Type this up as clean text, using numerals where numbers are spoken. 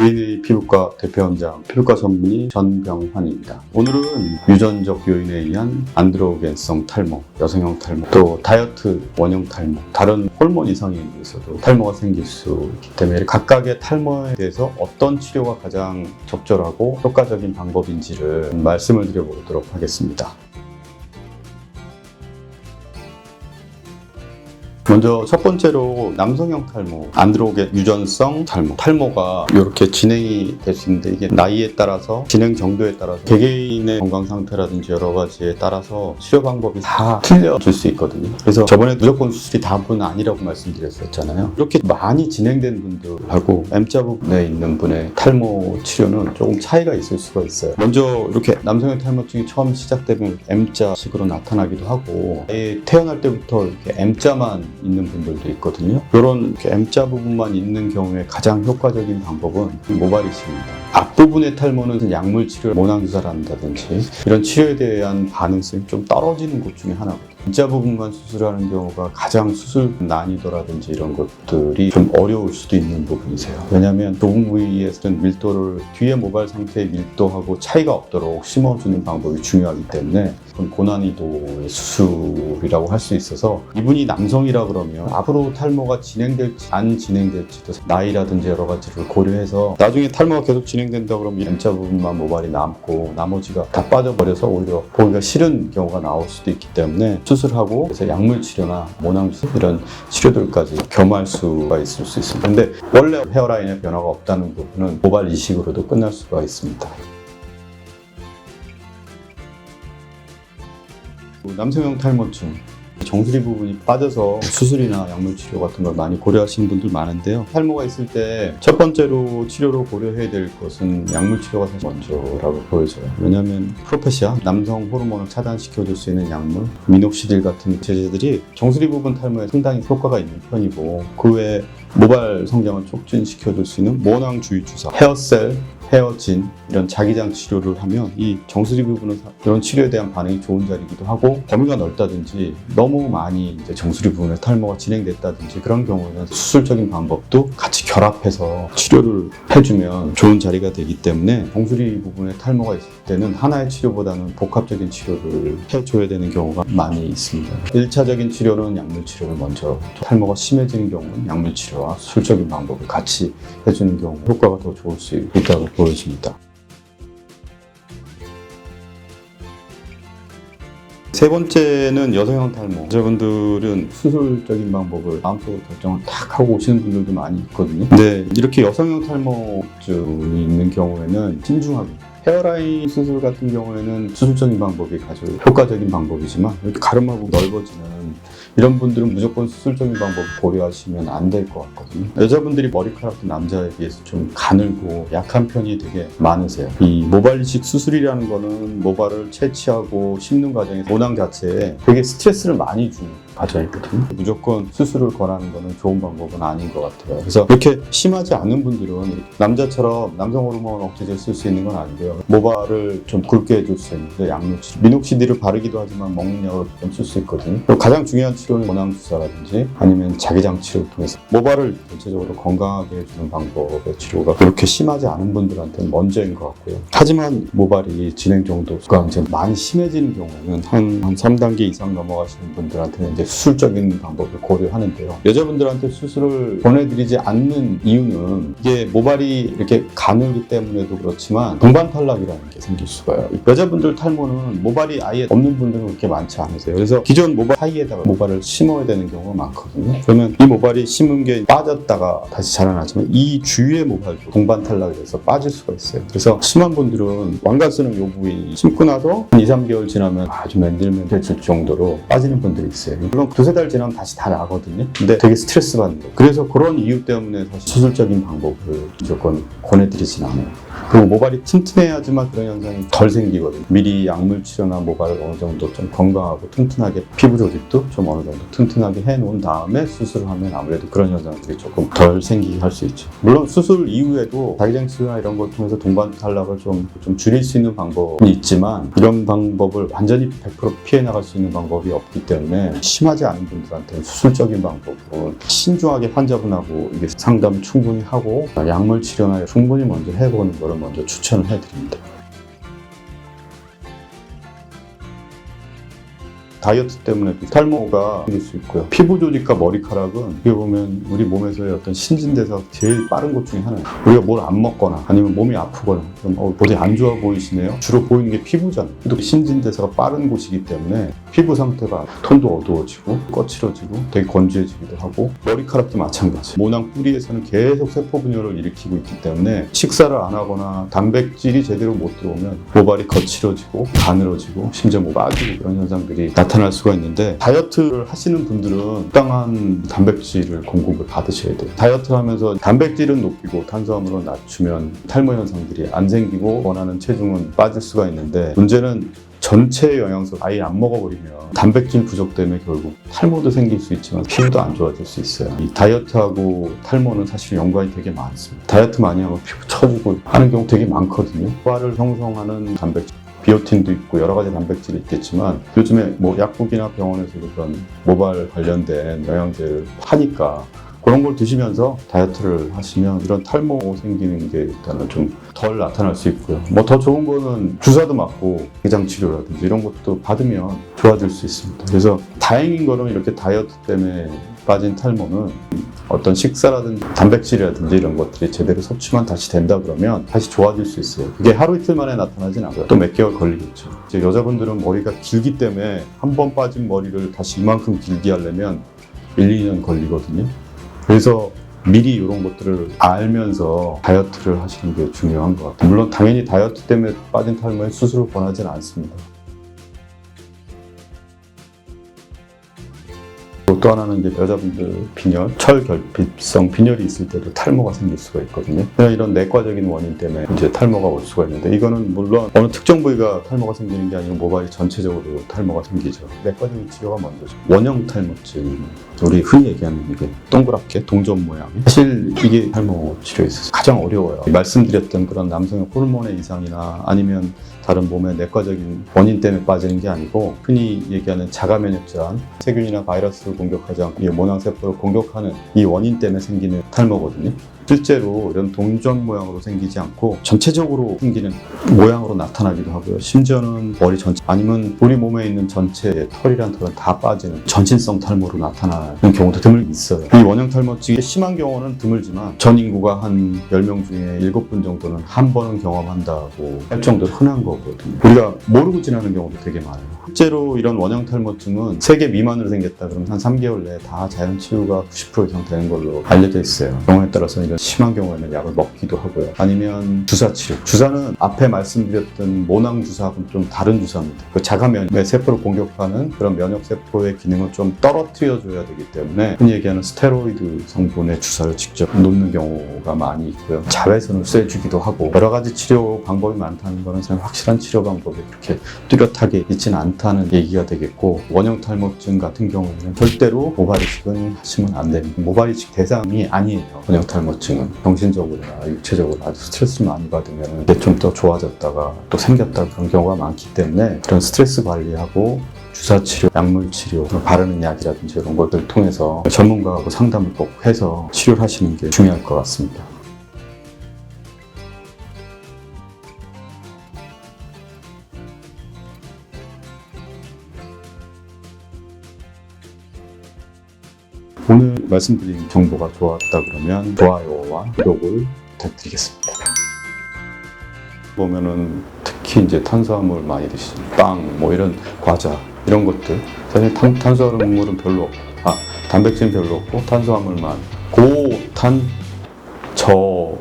V&A 피부과 대표원장, 피부과 전문의 전병환입니다. 오늘은 유전적 요인에 의한 안드로겐성 탈모, 여성형 탈모, 또 다이어트 원형 탈모, 다른 호르몬 이상에 의해서도 탈모가 생길 수 있기 때문에 각각의 탈모에 대해서 어떤 치료가 가장 적절하고 효과적인 방법인지를 말씀을 드려보도록 하겠습니다. 먼저 첫 번째로 남성형 탈모, 안드로겐 유전성 탈모. 탈모가 이렇게 진행이 될 수 있는데 이게 나이에 따라서 진행 정도에 따라서 개개인의 건강 상태라든지 여러 가지에 따라서 치료 방법이 다 틀려질 수 있거든요. 그래서 저번에 무조건 수술이 다분은 아니라고 말씀드렸었잖아요. 이렇게 많이 진행된 분들하고 M자 부분에 있는 분의 탈모 치료는 조금 차이가 있을 수가 있어요. 먼저 이렇게 남성형 탈모증이 처음 시작되면 M자식으로 나타나기도 하고 아예 태어날 때부터 이렇게 M자만 있는 분들도 있거든요. 이런 M자 부분만 있는 경우에 가장 효과적인 방법은 모발이식입니다. 앞부분의 탈모는 약물 치료, 모낭주사를 한다든지 이런 치료에 대한 반응성이 좀 떨어지는 곳 중에 하나거든요. M자 부분만 수술하는 경우가 가장 수술 난이도라든지 이런 것들이 좀 어려울 수도 있는 부분이세요. 왜냐하면 좁은 부위에서는 밀도를 뒤에 모발 상태의 밀도하고 차이가 없도록 심어주는 방법이 중요하기 때문에 고난이도의 수술이라고 할 수 있어서 이분이 남성이라 그러면 앞으로 탈모가 진행될지 안 진행될지도 나이라든지 여러 가지를 고려해서 나중에 탈모가 계속 진행된다 그러면 M자 부분만 모발이 남고 나머지가 다 빠져버려서 오히려 보기가 싫은 경우가 나올 수도 있기 때문에 수술하고 그래서 약물 치료나 모낭주사 이런 치료들까지 겸할 수가 있을 수 있습니다. 근데 원래 헤어라인에 변화가 없다는 부분은 모발 이식으로도 끝날 수가 있습니다. 남성형 탈모증, 정수리 부분이 빠져서 수술이나 약물 치료 같은 걸 많이 고려하시는 분들 많은데요. 탈모가 있을 때 첫 번째로 치료로 고려해야 될 것은 약물 치료가 사실 먼저라고 보여져요. 왜냐하면 프로페시아, 남성 호르몬을 차단시켜줄 수 있는 약물, 미녹시딜 같은 제제들이 정수리 부분 탈모에 상당히 효과가 있는 편이고 그 외에 모발 성장을 촉진시켜줄 수 있는 모낭주의 주사, 헤어셀, 헤어진 이런 자기장 치료를 하면 이 정수리 부분은 이런 치료에 대한 반응이 좋은 자리이기도 하고 범위가 넓다든지 너무 많이 이제 정수리 부분에 탈모가 진행됐다든지 그런 경우에는 수술적인 방법도 같이 결합해서 치료를 해주면 좋은 자리가 되기 때문에 정수리 부분에 탈모가 있을 때는 하나의 치료보다는 복합적인 치료를 해줘야 되는 경우가 많이 있습니다. 1차적인 치료는 약물 치료를 먼저, 탈모가 심해지는 경우는 약물 치료와 수술적인 방법을 같이 해주는 경우 효과가 더 좋을 수 있다고 보여집니다. 세 번째는 여성형 탈모. 여자분들은 수술적인 방법을 마음속으로 결정을 딱 하고 오시는 분들도 많이 있거든요. 근데 이렇게 여성형 탈모증이 있는 경우에는 신중하게 헤어라인 수술 같은 경우에는 수술적인 방법이 가장 효과적인 방법이지만 이렇게 가름하고 넓어지는 이런 분들은 무조건 수술적인 방법을 고려하시면 안 될 것 같거든요. 여자분들이 머리카락도 남자에 비해서 좀 가늘고 약한 편이 되게 많으세요. 이 모발 이식 수술이라는 거는 모발을 채취하고 심는 과정에서 모낭 자체에 되게 스트레스를 많이 주는 과정이거든요. 무조건 수술을 권하는 거는 좋은 방법은 아닌 것 같아요. 그래서 이렇게 심하지 않은 분들은 남자처럼 남성 호르몬 억제제를 쓸 수 있는 건 아니고요. 모발을 좀 굵게 해줄 수 있는 약물 치료, 미녹시딜을 바르기도 하지만 먹는 약으로 좀 쓸 수 있거든요. 그리고 가장 중요한 치료는 모낭주사라든지 아니면 자기장 치료를 통해서 모발을 전체적으로 건강하게 해주는 방법의 치료가 그렇게 심하지 않은 분들한테는 먼저인 것 같고요. 하지만 모발이 진행 정도가 이제 많이 심해지는 경우에는 한 3단계 이상 넘어가시는 분들한테는 이제 수술적인 방법을 고려하는데요. 여자분들한테 수술을 보내드리지 않는 이유는 이게 모발이 이렇게 가늘기 때문에도 그렇지만 동반 탈락이라는 게 생길 수가 있어요. 여자분들 탈모는 모발이 아예 없는 분들은 그렇게 많지 않으세요. 그래서 기존 모발 사이에다가 모발을 심어야 되는 경우가 많거든요. 그러면 이 모발이 심은 게 빠졌다가 다시 자라나지만 이 주위의 모발도 동반 탈락이 돼서 빠질 수가 있어요. 그래서 심한 분들은 왕관 쓰는 요 부위 심고 나서 2, 3개월 지나면 아주 맨들맨들해질 정도로 빠지는 분들이 있어요. 물론 두세 달 지나면 다시 다 나거든요. 근데 되게 스트레스 받는 거예요. 그래서 그런 이유 때문에 사실 수술적인 방법을 무조건 권해드리진 않아요. 그리고 모발이 튼튼해야지만 그런 현상이 덜 생기거든요. 미리 약물 치료나 모발을 어느 정도 좀 건강하고 튼튼하게 피부 조직도 좀 어느 정도 튼튼하게 해놓은 다음에 수술을 하면 아무래도 그런 현상들이 조금 덜 생기게 할 수 있죠. 물론 수술 이후에도 자기장 치료나 이런 걸 통해서 동반 탈락을 좀 줄일 수 있는 방법이 있지만 이런 방법을 완전히 100% 피해 나갈 수 있는 방법이 없기 때문에 심하지 않은 분들한테는 수술적인 방법으로 신중하게 환자분하고 이게 상담 충분히 하고 약물 치료나 충분히 먼저 해보는 거를 먼저 추천을 해드립니다. 다이어트 때문에 탈모가 생길 수 있고요. 피부 조직과 머리카락은 어떻게 보면 우리 몸에서의 어떤 신진대사가 제일 빠른 것 중에 하나예요. 우리가 뭘 안 먹거나 아니면 몸이 아프거나 그럼 어디 안 좋아 보이시네요? 주로 보이는 게 피부잖아요. 또 신진대사가 빠른 곳이기 때문에 피부 상태가 톤도 어두워지고 거칠어지고 되게 건조해지기도 하고 머리카락도 마찬가지. 모낭 뿌리에서는 계속 세포 분열을 일으키고 있기 때문에 식사를 안 하거나 단백질이 제대로 못 들어오면 모발이 거칠어지고 가늘어지고 심지어 뭐 빠지고 그런 현상들이 나타날 수가 있는데 다이어트를 하시는 분들은 적당한 단백질을 공급을 받으셔야 돼요. 다이어트를 하면서 단백질은 높이고 탄수화물은 낮추면 탈모 현상들이 안 생기고 원하는 체중은 빠질 수가 있는데 문제는 전체 영양소 아예 안 먹어버리면 단백질 부족 때문에 결국 탈모도 생길 수 있지만 피부도 안 좋아질 수 있어요. 이 다이어트하고 탈모는 사실 연관이 되게 많습니다. 다이어트 많이 하면 피부 처지고 하는 경우 되게 많거든요. 모발을 형성하는 단백질 비오틴도 있고 여러 가지 단백질이 있겠지만 요즘에 뭐 약국이나 병원에서도 그런 모발 관련된 영양제를 파니까 그런 걸 드시면서 다이어트를 하시면 이런 탈모 생기는 게 일단은 좀 덜 나타날 수 있고요. 뭐 더 좋은 거는 주사도 맞고 대장 치료라든지 이런 것도 받으면 좋아질 수 있습니다. 그래서 다행인 거는 이렇게 다이어트 때문에 빠진 탈모는 어떤 식사라든지 단백질이라든지 이런 것들이 제대로 섭취만 다시 된다 그러면 다시 좋아질 수 있어요. 그게 하루 이틀 만에 나타나진 않아요. 또 몇 개월 걸리겠죠. 이제 여자분들은 머리가 길기 때문에 한 번 빠진 머리를 다시 이만큼 길게 하려면 1, 2년 걸리거든요. 그래서 미리 이런 것들을 알면서 다이어트를 하시는 게 중요한 것 같아요. 물론 당연히 다이어트 때문에 빠진 탈모에 수술을 권하지는 않습니다. 또 하나는 이제 여자분들 빈혈, 철결핍성 빈혈이 있을 때도 탈모가 생길 수가 있거든요. 이런 내과적인 원인 때문에 이제 탈모가 올 수가 있는데 이거는 물론 어느 특정 부위가 탈모가 생기는 게 아니고 모발이 전체적으로 탈모가 생기죠. 내과적인 치료가 먼저죠. 원형 탈모증, 우리 흔히 얘기하는 이게 동그랗게 동전 모양. 사실 이게 탈모 치료에 있어서 가장 어려워요. 말씀드렸던 그런 남성의 호르몬의 이상이나 아니면 다른 몸의 내과적인 원인 때문에 빠지는 게 아니고 흔히 얘기하는 자가 면역 질환, 세균이나 바이러스를 공격하지 않고 이 모낭세포를 공격하는 이 원인 때문에 생기는 탈모거든요. 실제로 이런 동전 모양으로 생기지 않고 전체적으로 생기는 모양으로 나타나기도 하고요. 심지어는 머리 전체 아니면 우리 몸에 있는 전체 털이란 털은 다 빠지는 전신성 탈모로 나타나는 경우도 드물 있어요. 이 원형 탈모증이 심한 경우는 드물지만 전 인구가 한 10명 중에 7분 정도는 한 번은 경험한다고 할 정도로 흔한 거거든요. 우리가 모르고 지나는 경우도 되게 많아요. 실제로 이런 원형 탈모증은 3개 미만으로 생겼다 그러면 한 3개월 내에 다 자연 치유가 90% 이상 되는 걸로 알려져 있어요. 경우에 따라서는 이런 심한 경우에는 약을 먹기도 하고요. 아니면 주사 치료. 주사는 앞에 말씀드렸던 모낭 주사하고는 좀 다른 주사입니다. 그 자가면역 세포를 공격하는 그런 면역 세포의 기능을 좀 떨어뜨려줘야 되기 때문에 흔히 얘기하는 스테로이드 성분의 주사를 직접 놓는 경우가 많이 있고요. 자외선을 쐬주기도 하고 여러 가지 치료 방법이 많다는 거는 확실한 치료 방법이 그렇게 뚜렷하게 있지는 않다는 얘기가 되겠고 원형 탈모증 같은 경우는 절대로 모발 이식은 하시면 안 됩니다. 모발 이식 대상이 아니에요. 원형 탈모증은 정신적으로나 육체적으로 아주 스트레스를 많이 받으면 이게 좀 더 좋아졌다가 또 생겼다 그런 경우가 많기 때문에 그런 스트레스 관리하고 주사치료, 약물치료, 바르는 약이라든지 이런 것들을 통해서 전문가하고 상담을 꼭 해서 치료를 하시는 게 중요할 것 같습니다. 오늘 말씀드린 정보가 좋았다 그러면 좋아요와 구독을 부탁드리겠습니다. 보면은 특히 이제 탄수화물 많이 드시는 빵, 뭐 이런 과자 이런 것들 사실 탄수화물은 별로 없고 단백질은 별로 없고 탄수화물만 고탄 저